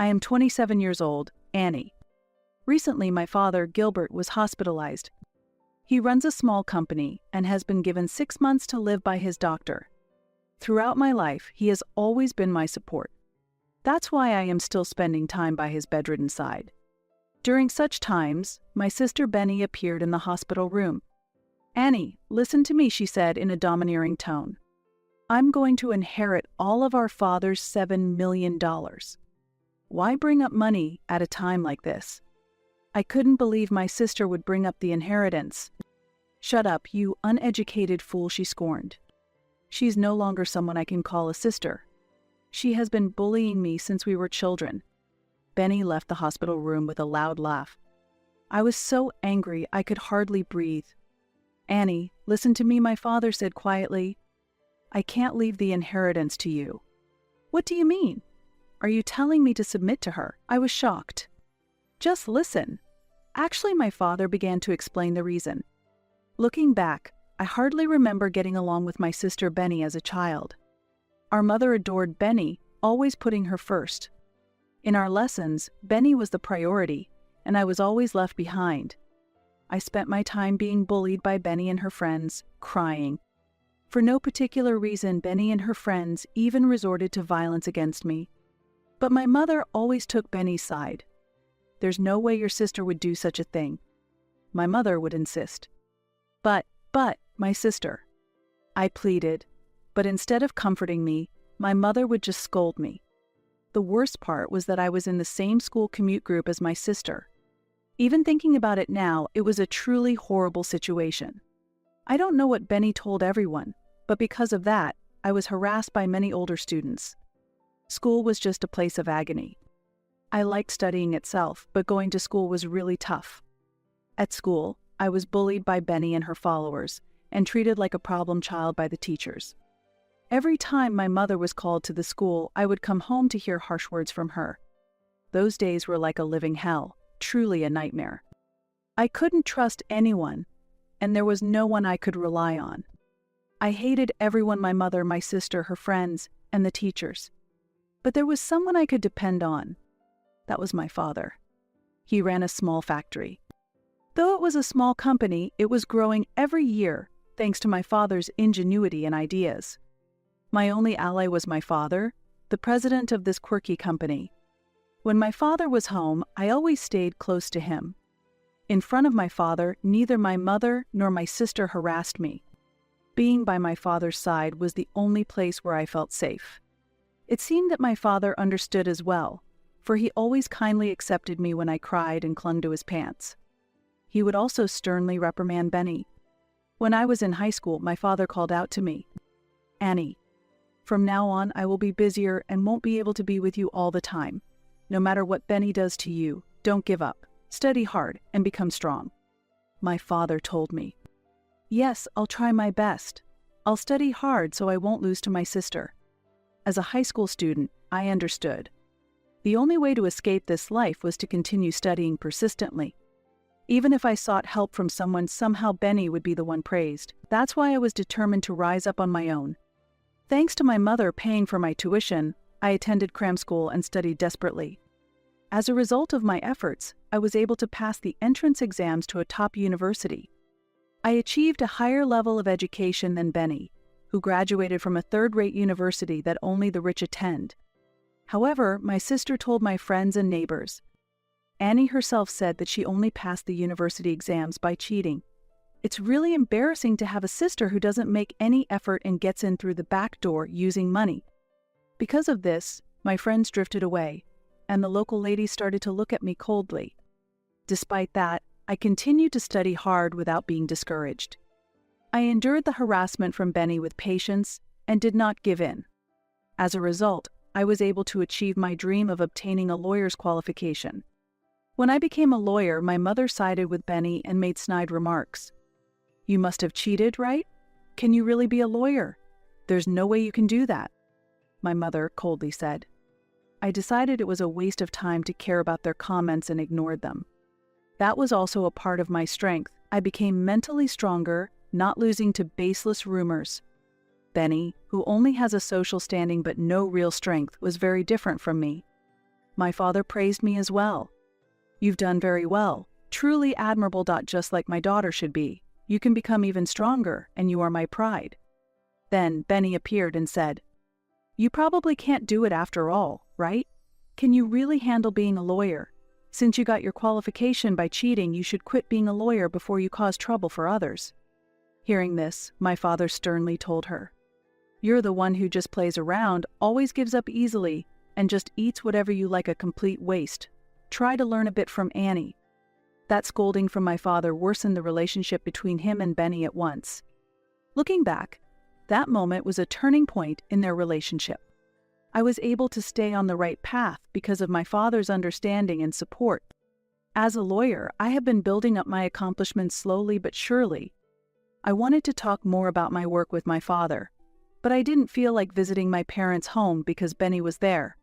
I am 27 years old, Annie. Recently, my father, Gilbert, was hospitalized. He runs a small company and has been given 6 months to live by his doctor. Throughout my life, he has always been my support. That's why I am still spending time by his bedridden side. During such times, my sister Benny appeared in the hospital room. "Annie, listen to me," she said in a domineering tone. "I'm going to inherit all of our father's $7 million. Why bring up money at a time like this?" I couldn't believe my sister would bring up the inheritance. "Shut up, you uneducated fool," she scorned. "She's no longer someone I can call a sister. She has been bullying me since we were children." Benny left the hospital room with a loud laugh. I was so angry I could hardly breathe. "Annie, listen to me," my father said quietly. "I can't leave the inheritance to you." "What do you mean? Are you telling me to submit to her?" I was shocked. "Just listen." Actually, my father began to explain the reason. Looking back, I hardly remember getting along with my sister Benny as a child. Our mother adored Benny, always putting her first. In our lessons, Benny was the priority, and I was always left behind. I spent my time being bullied by Benny and her friends, crying. For no particular reason, Benny and her friends even resorted to violence against me. But my mother always took Benny's side. "There's no way your sister would do such a thing," my mother would insist. But, my sister," I pleaded, but instead of comforting me, my mother would just scold me. The worst part was that I was in the same school commute group as my sister. Even thinking about it now, it was a truly horrible situation. I don't know what Benny told everyone, but because of that, I was harassed by many older students. School was just a place of agony. I liked studying itself, but going to school was really tough. At school, I was bullied by Benny and her followers, and treated like a problem child by the teachers. Every time my mother was called to the school, I would come home to hear harsh words from her. Those days were like a living hell, truly a nightmare. I couldn't trust anyone, and there was no one I could rely on. I hated everyone: my mother, my sister, her friends, and the teachers. But there was someone I could depend on. That was my father. He ran a small factory. Though it was a small company, it was growing every year, thanks to my father's ingenuity and ideas. My only ally was my father, the president of this quirky company. When my father was home, I always stayed close to him. In front of my father, neither my mother nor my sister harassed me. Being by my father's side was the only place where I felt safe. It seemed that my father understood as well, for he always kindly accepted me when I cried and clung to his pants. He would also sternly reprimand Benny. When I was in high school, my father called out to me, "Annie, from now on I will be busier and won't be able to be with you all the time. No matter what Benny does to you, don't give up. Study hard and become strong." My father told me. "Yes, I'll try my best. I'll study hard so I won't lose to my sister." As a high school student, I understood. The only way to escape this life was to continue studying persistently. Even if I sought help from someone, somehow Benny would be the one praised. That's why I was determined to rise up on my own. Thanks to my mother paying for my tuition, I attended cram school and studied desperately. As a result of my efforts, I was able to pass the entrance exams to a top university. I achieved a higher level of education than Benny, who graduated from a third-rate university that only the rich attend. However, my sister told my friends and neighbors. Annie herself said that she only passed the university exams by cheating. It's really embarrassing to have a sister who doesn't make any effort and gets in through the back door using money. Because of this, my friends drifted away, and the local ladies started to look at me coldly. Despite that, I continued to study hard without being discouraged. I endured the harassment from Benny with patience and did not give in. As a result, I was able to achieve my dream of obtaining a lawyer's qualification. When I became a lawyer, my mother sided with Benny and made snide remarks. "You must have cheated, right? Can you really be a lawyer? There's no way you can do that," my mother coldly said. I decided it was a waste of time to care about their comments and ignored them. That was also a part of my strength. I became mentally stronger, not losing to baseless rumors. Benny, who only has a social standing but no real strength, was very different from me. My father praised me as well. You've done very well, truly admirable. Just like my daughter should be. You can become even stronger, and you are my pride. Then Benny appeared and said, You probably can't do it after all, right? Can you really handle being a lawyer? Since you got your qualification by cheating, you should quit being a lawyer before you cause trouble for others. Hearing this, my father sternly told her, You're the one who just plays around, always gives up easily, and just eats whatever you like, a complete waste. Try to learn a bit from Annie. That scolding from my father worsened the relationship between him and Benny at once. Looking back, that moment was a turning point in their relationship. I was able to stay on the right path because of my father's understanding and support. As a lawyer, I have been building up my accomplishments slowly but surely. I wanted to talk more about my work with my father, but I didn't feel like visiting my parents' home because Benny was there.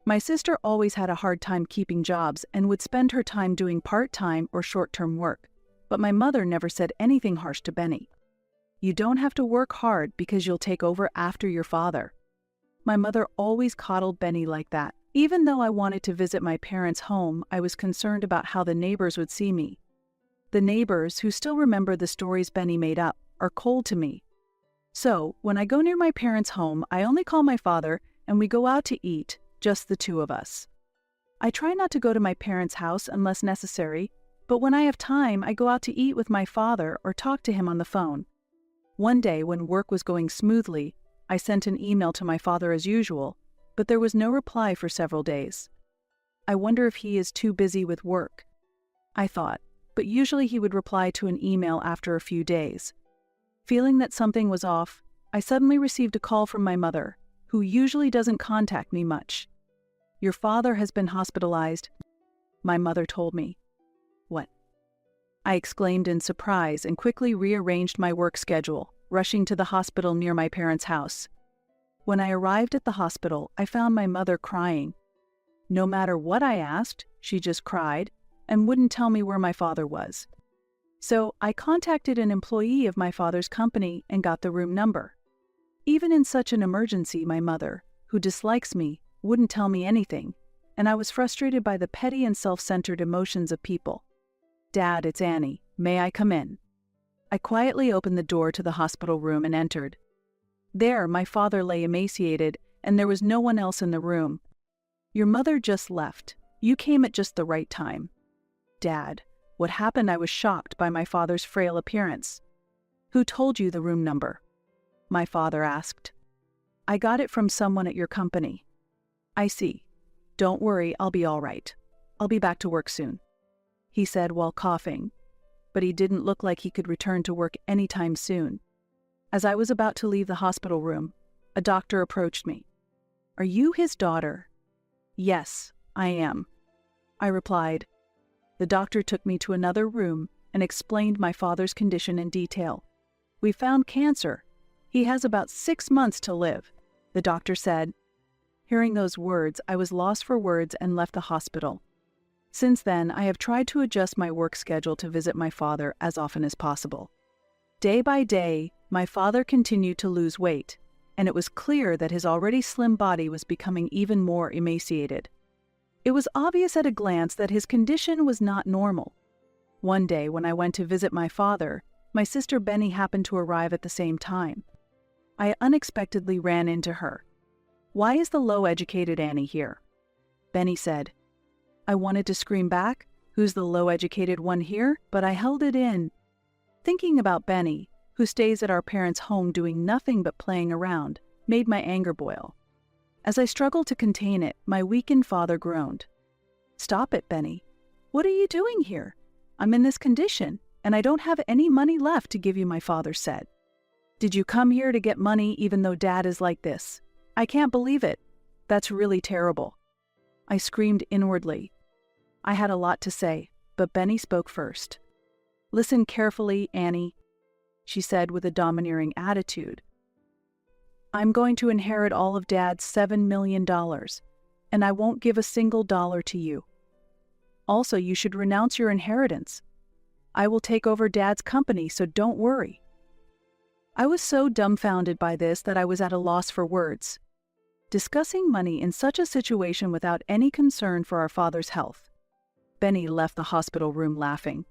My sister always had a hard time keeping jobs and would spend her time doing part-time or short-term work, but my mother never said anything harsh to Benny. You don't have to work hard because you'll take over after your father. My mother always coddled Benny like that. Even though I wanted to visit my parents' home, I was concerned about how the neighbors would see me. The neighbors, who still remember the stories Benny made up, are cold to me. So, when I go near my parents' home, I only call my father and we go out to eat, just the two of us. I try not to go to my parents' house unless necessary, but when I have time, I go out to eat with my father or talk to him on the phone. One day, when work was going smoothly, I sent an email to my father as usual, but there was no reply for several days. I wonder if he is too busy with work, I thought, but usually he would reply to an email after a few days. Feeling that something was off, I suddenly received a call from my mother, who usually doesn't contact me much. Your father has been hospitalized, my mother told me. What? I exclaimed in surprise and quickly rearranged my work schedule, rushing to the hospital near my parents' house. When I arrived at the hospital, I found my mother crying. No matter what I asked, she just cried and wouldn't tell me where my father was. So I contacted an employee of my father's company and got the room number. Even in such an emergency, my mother, who dislikes me, wouldn't tell me anything, and I was frustrated by the petty and self-centered emotions of people. Dad, it's Annie. May I come in? I quietly opened the door to the hospital room and entered. There, my father lay emaciated, and there was no one else in the room. Your mother just left. You came at just the right time. Dad, what happened? I was shocked by my father's frail appearance. Who told you the room number? My father asked. I got it from someone at your company. I see. Don't worry, I'll be all right. I'll be back to work soon, he said while coughing, but he didn't look like he could return to work anytime soon. As I was about to leave the hospital room, a doctor approached me. Are you his daughter? Yes, I am, I replied. The doctor took me to another room and explained my father's condition in detail. We found cancer. He has about 6 months to live, the doctor said. Hearing those words, I was lost for words and left the hospital. Since then, I have tried to adjust my work schedule to visit my father as often as possible. Day by day, my father continued to lose weight, and it was clear that his already slim body was becoming even more emaciated. It was obvious at a glance that his condition was not normal. One day, when I went to visit my father, my sister Benny happened to arrive at the same time. I unexpectedly ran into her. Why is the low-educated Annie here? Benny said. I wanted to scream back, who's the low-educated one here? But I held it in. Thinking about Benny, who stays at our parents' home doing nothing but playing around, made my anger boil. As I struggled to contain it, my weakened father groaned. Stop it, Benny. What are you doing here? I'm in this condition, and I don't have any money left to give you, my father said. Did you come here to get money even though Dad is like this? I can't believe it. That's really terrible. I screamed inwardly. I had a lot to say, but Benny spoke first. Listen carefully, Annie, she said with a domineering attitude. I'm going to inherit all of Dad's $7 million, and I won't give a single dollar to you. Also, you should renounce your inheritance. I will take over Dad's company, so don't worry. I was so dumbfounded by this that I was at a loss for words. discussing money in such a situation without any concern for our father's health. Benny left the hospital room laughing.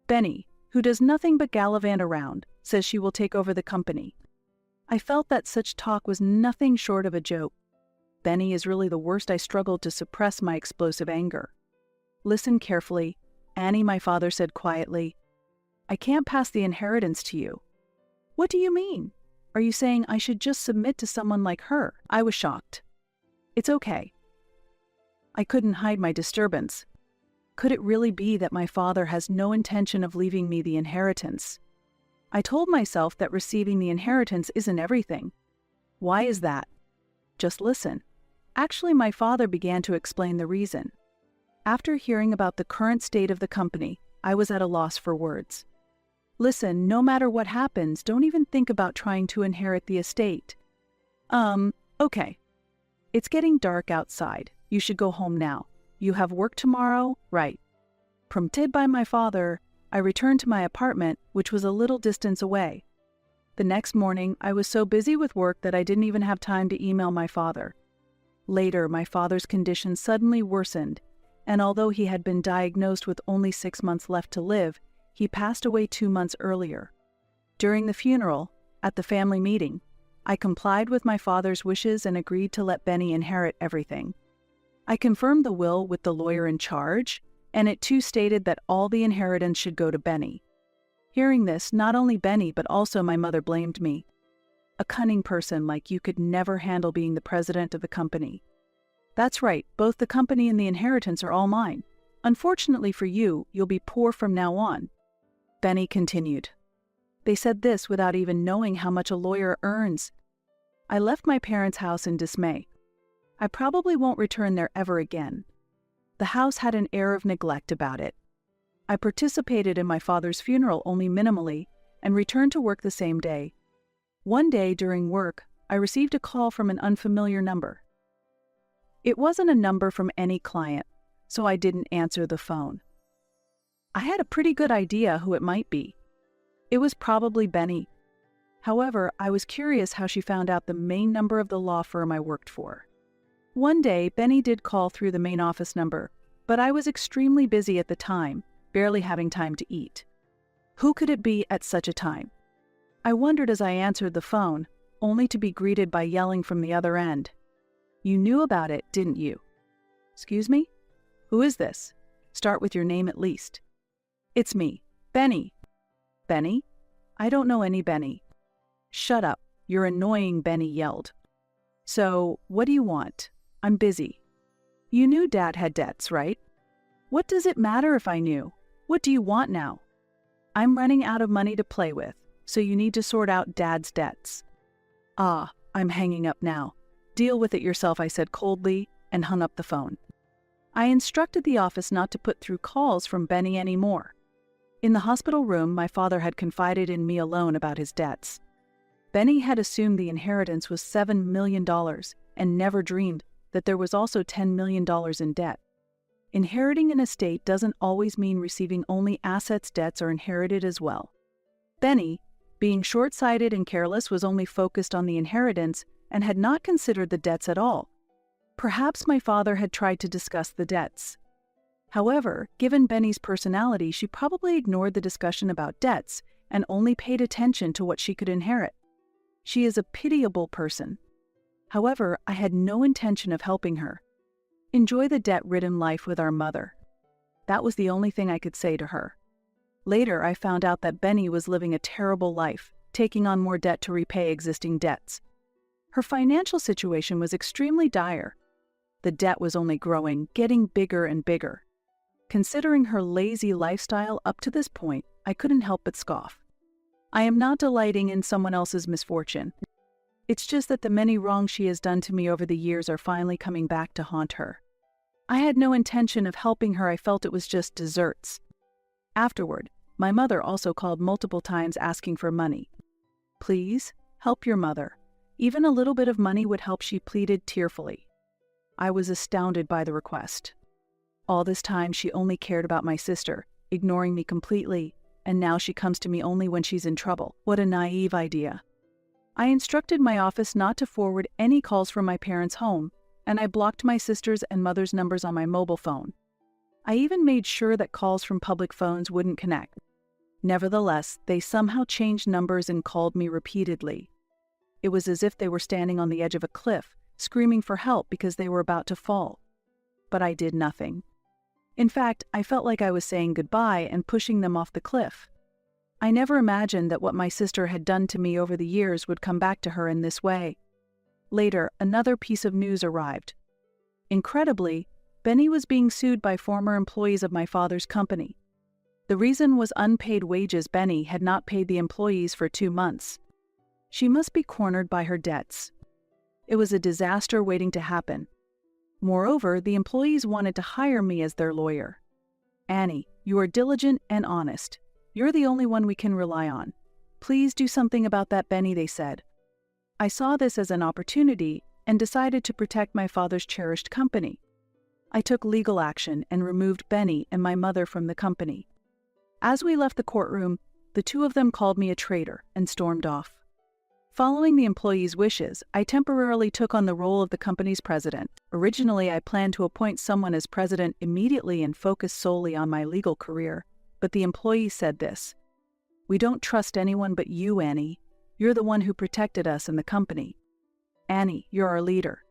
Benny, who does nothing but gallivant around, says she will take over the company. I felt that such talk was nothing short of a joke. Benny is really the worst. I struggled to suppress my explosive anger. Listen carefully, Annie, my father said quietly. I can't pass the inheritance to you. What do you mean? Are you saying I should just submit to someone like her? I was shocked. It's okay. I couldn't hide my disturbance. Could it really be that my father has no intention of leaving me the inheritance? I told myself that receiving the inheritance isn't everything. Why is that? Just listen. Actually, my father began to explain the reason. After hearing about the current state of the company, I was at a loss for words. Listen, no matter what happens, don't even think about trying to inherit the estate. Okay. It's getting dark outside. You should go home now. You have work tomorrow, right? Prompted by my father, I returned to my apartment, which was a little distance away. The next morning, I was so busy with work that I didn't even have time to email my father. Later, my father's condition suddenly worsened, and although he had been diagnosed with only 6 months left to live, he passed away 2 months earlier. During the funeral, at the family meeting, I complied with my father's wishes and agreed to let Benny inherit everything. I confirmed the will with the lawyer in charge, and it too stated that all the inheritance should go to Benny. Hearing this, not only Benny but also my mother blamed me. A cunning person like you could never handle being the president of the company. That's right, both the company and the inheritance are all mine. Unfortunately for you, you'll be poor from now on. Benny continued. They said this without even knowing how much a lawyer earns. I left my parents' house in dismay. I probably won't return there ever again. The house had an air of neglect about it. I participated in my father's funeral only minimally and returned to work the same day. One day during work, I received a call from an unfamiliar number. It wasn't a number from any client, so I didn't answer the phone. I had a pretty good idea who it might be. It was probably Benny. However, I was curious how she found out the main number of the law firm I worked for. One day, Benny did call through the main office number, but I was extremely busy at the time, barely having time to eat. Who could it be at such a time? I wondered as I answered the phone, only to be greeted by yelling from the other end. You knew about it, didn't you? Excuse me? Who is this? Start with your name at least. It's me, Benny. Benny? I don't know any Benny. Shut up, you're annoying, Benny yelled. So, what do you want? I'm busy. You knew Dad had debts, right? What does it matter if I knew? What do you want now? I'm running out of money to play with, so you need to sort out Dad's debts. Ah, I'm hanging up now. Deal with it yourself, I said coldly, and hung up the phone. I instructed the office not to put through calls from Benny anymore. In the hospital room, my father had confided in me alone about his debts. Benny had assumed the inheritance was $7 million and never dreamed that there was also $10 million in debt. Inheriting an estate doesn't always mean receiving only assets. Debts are inherited as well. Benny, being short-sighted and careless, was only focused on the inheritance and had not considered the debts at all. Perhaps my father had tried to discuss the debts. However, given Benny's personality, she probably ignored the discussion about debts and only paid attention to what she could inherit. She is a pitiable person. However, I had no intention of helping her. Enjoy the debt-ridden life with our mother. That was the only thing I could say to her. Later, I found out that Benny was living a terrible life, taking on more debt to repay existing debts. Her financial situation was extremely dire. The debt was only growing, getting bigger and bigger. Considering her lazy lifestyle up to this point, I couldn't help but scoff. I am not delighting in someone else's misfortune. It's just that the many wrongs she has done to me over the years are finally coming back to haunt her. I had no intention of helping her. I felt it was just desserts. Afterward, my mother also called multiple times asking for money. Please, help your mother. Even a little bit of money would help, she pleaded tearfully. I was astounded by the request. All this time she only cared about my sister, ignoring me completely, and now she comes to me only when she's in trouble. What a naive idea. I instructed my office not to forward any calls from my parents' home, and I blocked my sister's and mother's numbers on my mobile phone. I even made sure that calls from public phones wouldn't connect. Nevertheless, they somehow changed numbers and called me repeatedly. It was as if they were standing on the edge of a cliff, screaming for help because they were about to fall. But I did nothing. In fact, I felt like I was saying goodbye and pushing them off the cliff. I never imagined that what my sister had done to me over the years would come back to her in this way. Later, another piece of news arrived. Incredibly, Benny was being sued by former employees of my father's company. The reason was unpaid wages. Benny had not paid the employees for 2 months. She must be cornered by her debts. It was a disaster waiting to happen. Moreover, the employees wanted to hire me as their lawyer. "Annie, you are diligent and honest. You're the only one we can rely on. Please do something about that, Benny," they said. I saw this as an opportunity and decided to protect my father's cherished company. I took legal action and removed Benny and my mother from the company. As we left the courtroom, the two of them called me a traitor and stormed off. Following the employees' wishes, I temporarily took on the role of the company's president. Originally, I planned to appoint someone as president immediately and focus solely on my legal career, but the employees said this: "We don't trust anyone but you, Annie. You're the one who protected us and the company. Annie, you're our leader."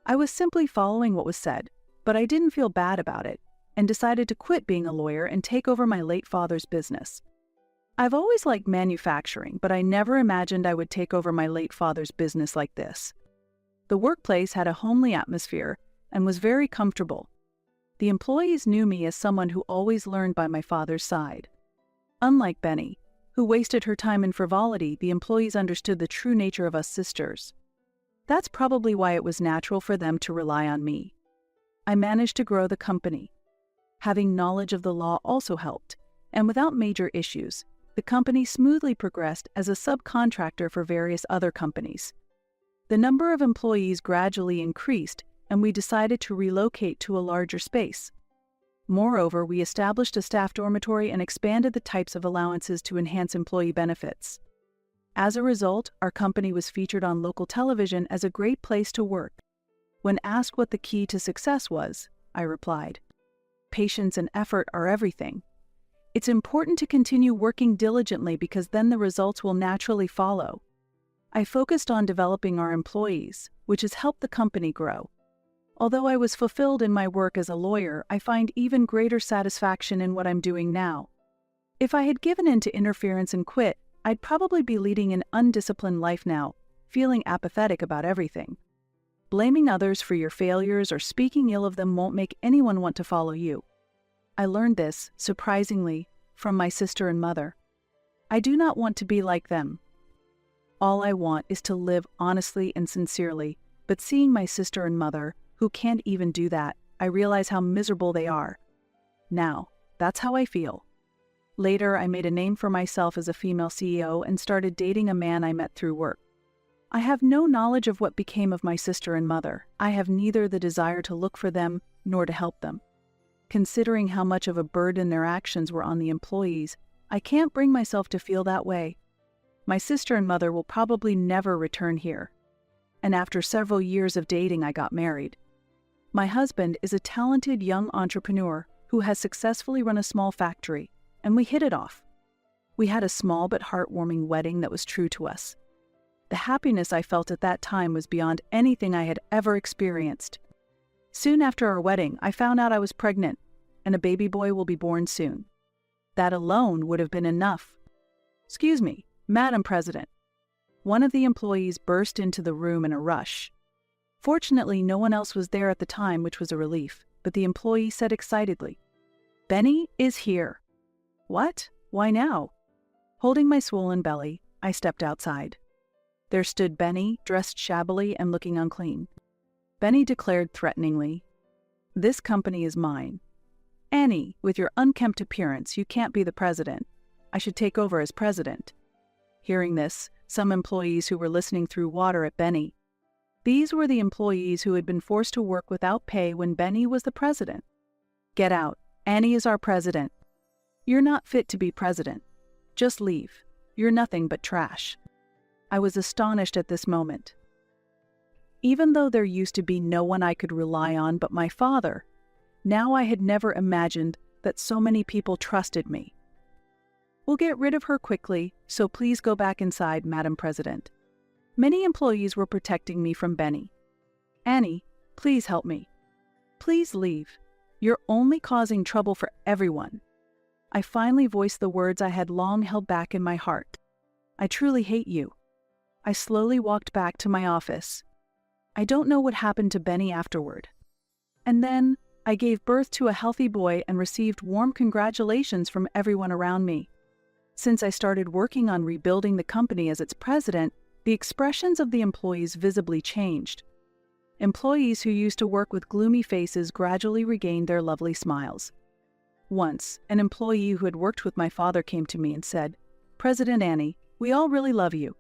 I was simply following what was said, but I didn't feel bad about it, and decided to quit being a lawyer and take over my late father's business. I've always liked manufacturing, but I never imagined I would take over my late father's business like this. The workplace had a homely atmosphere and was very comfortable. The employees knew me as someone who always learned by my father's side. Unlike Benny, who wasted her time in frivolity, the employees understood the true nature of us sisters. That's probably why it was natural for them to rely on me. I managed to grow the company. Having knowledge of the law also helped, and without major issues, the company smoothly progressed as a subcontractor for various other companies. The number of employees gradually increased, and we decided to relocate to a larger space. Moreover, we established a staff dormitory and expanded the types of allowances to enhance employee benefits. As a result, our company was featured on local television as a great place to work. When asked what the key to success was, I replied, "Patience and effort are everything. It's important to continue working diligently because then the results will naturally follow." I focused on developing our employees, which has helped the company grow. Although I was fulfilled in my work as a lawyer, I find even greater satisfaction in what I'm doing now. If I had given in to interference and quit, I'd probably be leading an undisciplined life now, feeling apathetic about everything. Blaming others for your failures or speaking ill of them won't make anyone want to follow you. I learned this, surprisingly, from my sister and mother. I do not want to be like them. All I want is to live honestly and sincerely, but seeing my sister and mother, who can't even do that, I realize how miserable they are. Now, that's how I feel. Later, I made a name for myself as a female CEO and started dating a man I met through work. I have no knowledge of what became of my sister and mother. I have neither the desire to look for them nor to help them. Considering how much of a burden their actions were on the employees, I can't bring myself to feel that way. My sister and mother will probably never return here. And after several years of dating, I got married. My husband is a talented young entrepreneur who has successfully run a small factory, and we hit it off. We had a small but heartwarming wedding that was true to us. The happiness I felt at that time was beyond anything I had ever experienced. Soon after our wedding, I found out I was pregnant, and a baby boy will be born soon. That alone would have been enough. "Excuse me, Madam President." One of the employees burst into the room in a rush. Fortunately, no one else was there at the time, which was a relief, but the employee said excitedly, "Benny is here." "What? Why now?" Holding my swollen belly, I stepped outside. There stood Benny, dressed shabbily and looking unclean. Benny declared threateningly, "This company is mine. Annie, with your unkempt appearance, you can't be the president. I should take over as president." Hearing this, some employees who were listening threw water at Benny. These were the employees who had been forced to work without pay when Benny was the president. "Get out. Annie is our president. You're not fit to be president. Just leave. You're nothing but trash." I was astonished at this moment. Even though there used to be no one I could rely on but my father, now I had never imagined that so many people trusted me. We'll get rid of her quickly, so please go back inside, Madam President. Many employees were protecting me from Benny. Annie, please help me. Please leave. You're only causing trouble for everyone. I finally voiced the words I had long held back in my heart. I truly hate you. I slowly walked back to my office. I don't know what happened to Benny afterward. And then, I gave birth to a healthy boy and received warm congratulations from everyone around me. Since I started working on rebuilding the company as its president, the expressions of the employees visibly changed. Employees who used to work with gloomy faces gradually regained their lovely smiles. Once, an employee who had worked with my father came to me and said, "President Annie, we all really love you."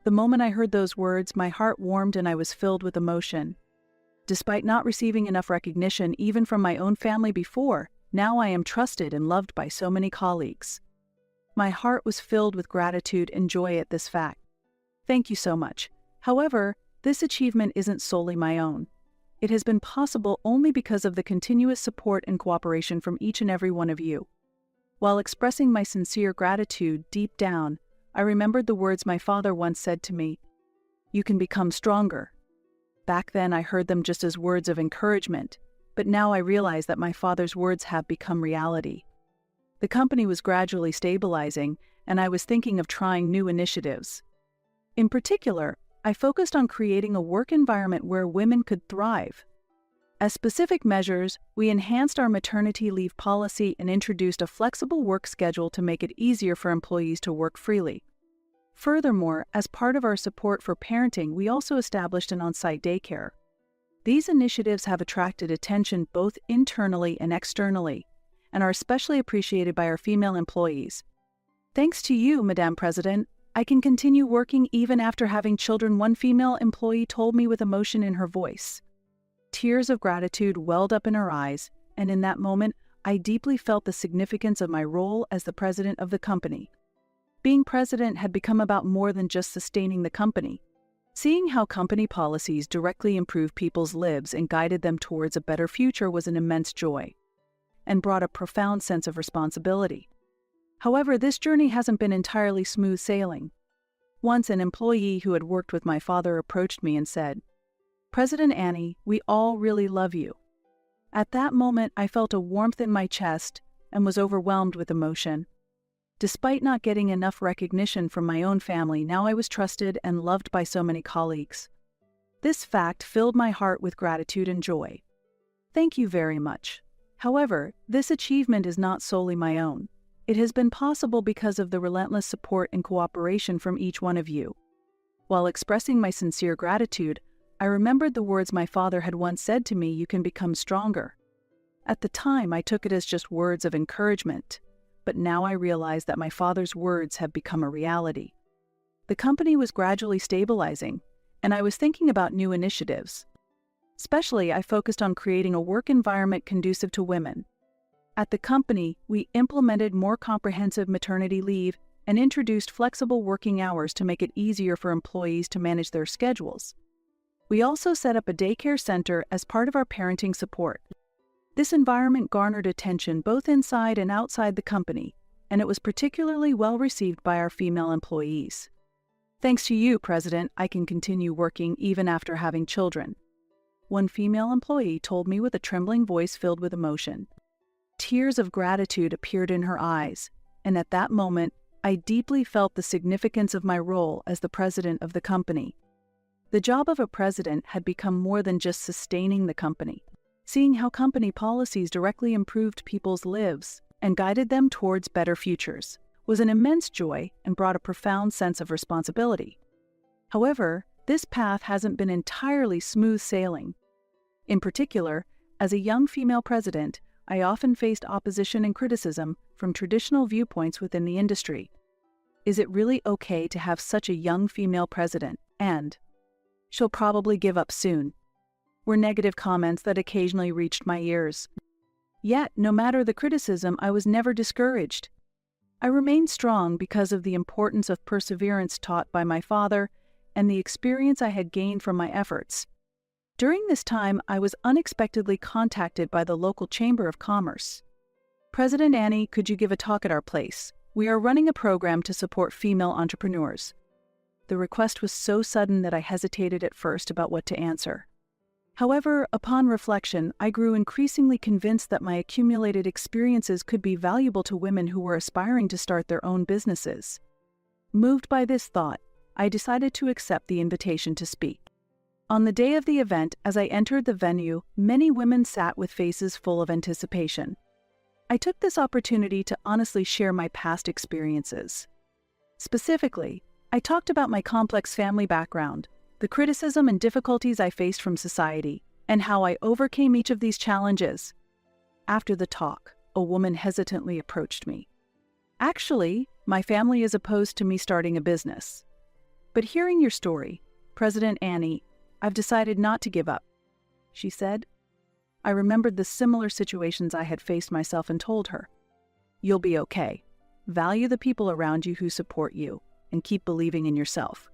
The moment I heard those words, my heart warmed and I was filled with emotion. Despite not receiving enough recognition even from my own family before, now I am trusted and loved by so many colleagues. My heart was filled with gratitude and joy at this fact. Thank you so much. However, this achievement isn't solely my own. It has been possible only because of the continuous support and cooperation from each and every one of you. While expressing my sincere gratitude deep down, I remembered the words my father once said to me, "You can become stronger." Back then I heard them just as words of encouragement, but now I realize that my father's words have become reality. The company was gradually stabilizing, and I was thinking of trying new initiatives. In particular, I focused on creating a work environment where women could thrive. As specific measures, we enhanced our maternity leave policy and introduced a flexible work schedule to make it easier for employees to work freely. Furthermore, as part of our support for parenting, we also established an on-site daycare. These initiatives have attracted attention both internally and externally, and are especially appreciated by our female employees. Thanks to you, Madam President, I can continue working even after having children, one female employee told me with emotion in her voice. Tears of gratitude welled up in her eyes, and in that moment, I deeply felt the significance of my role as the president of the company. Being president had become about more than just sustaining the company. Seeing how company policies directly improved people's lives and guided them towards a better future was an immense joy, and brought a profound sense of responsibility. However, this journey hasn't been entirely smooth sailing. Once an employee who had worked with my father approached me and said, "President Annie, we all really love you." At that moment, I felt a warmth in my chest and was overwhelmed with emotion. Despite not getting enough recognition from my own family, now I was trusted and loved by so many colleagues. This fact filled my heart with gratitude and joy. Thank you very much. However, this achievement is not solely my own. It has been possible because of the relentless support and cooperation from each one of you. While expressing my sincere gratitude, I remembered the words my father had once said to me, "You can become stronger." At the time, I took it as just words of encouragement, but now I realize that my father's words have become a reality. The company was gradually stabilizing, and I was thinking about new initiatives. Especially, I focused on creating a work environment conducive to women. At the company, we implemented more comprehensive maternity leave and introduced flexible working hours to make it easier for employees to manage their schedules. We also set up a daycare center as part of our parenting support. This environment garnered attention both inside and outside the company, and it was particularly well received by our female employees. Thanks to you, President, I can continue working even after having children. One female employee told me with a trembling voice filled with emotion. Tears of gratitude appeared in her eyes, and at that moment, I deeply felt the significance of my role as the president of the company. The job of a president had become more than just sustaining the company. Seeing how company policies directly improved people's lives and guided them towards better futures was an immense joy and brought a profound sense of responsibility. However, this path hasn't been entirely smooth sailing. In particular, as a young female president, I often faced opposition and criticism from traditional viewpoints within the industry. Is it really okay to have such a young female president? And she'll probably give up soon, were negative comments that occasionally reached my ears. Yet, no matter the criticism, I was never discouraged. I remained strong because of the importance of perseverance taught by my father and the experience I had gained from my efforts. During this time, I was unexpectedly contacted by the local Chamber of Commerce. "President Annie, could you give a talk at our place? We are running a program to support female entrepreneurs." The request was so sudden that I hesitated at first about what to answer. However, upon reflection, I grew increasingly convinced that my accumulated experiences could be valuable to women who were aspiring to start their own businesses. Moved by this thought, I decided to accept the invitation to speak. On the day of the event, as I entered the venue, many women sat with faces full of anticipation. I took this opportunity to honestly share my past experiences. Specifically, I talked about my complex family background, the criticism and difficulties I faced from society, and how I overcame each of these challenges. After the talk, a woman hesitantly approached me. "Actually, my family is opposed to me starting a business. But hearing your story, President Annie, I've decided not to give up," she said. I remembered the similar situations I had faced myself and told her, "You'll be okay. Value the people around you who support you, and keep believing in yourself."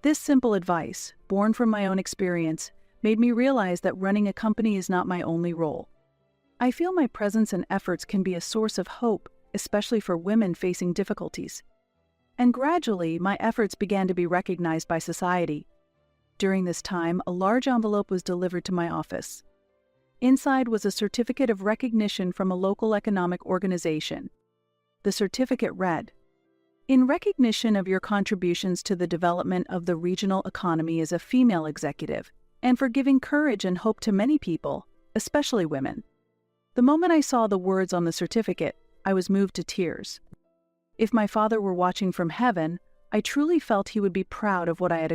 This simple advice, born from my own experience, made me realize that running a company is not my only role. I feel my presence and efforts can be a source of hope, especially for women facing difficulties. And gradually, my efforts began to be recognized by society. During this time, a large envelope was delivered to my office. Inside was a certificate of recognition from a local economic organization. The certificate read, "In recognition of your contributions to the development of the regional economy as a female executive, and for giving courage and hope to many people, especially women." The moment I saw the words on the certificate, I was moved to tears. If my father were watching from heaven, I truly felt he would be proud of what I had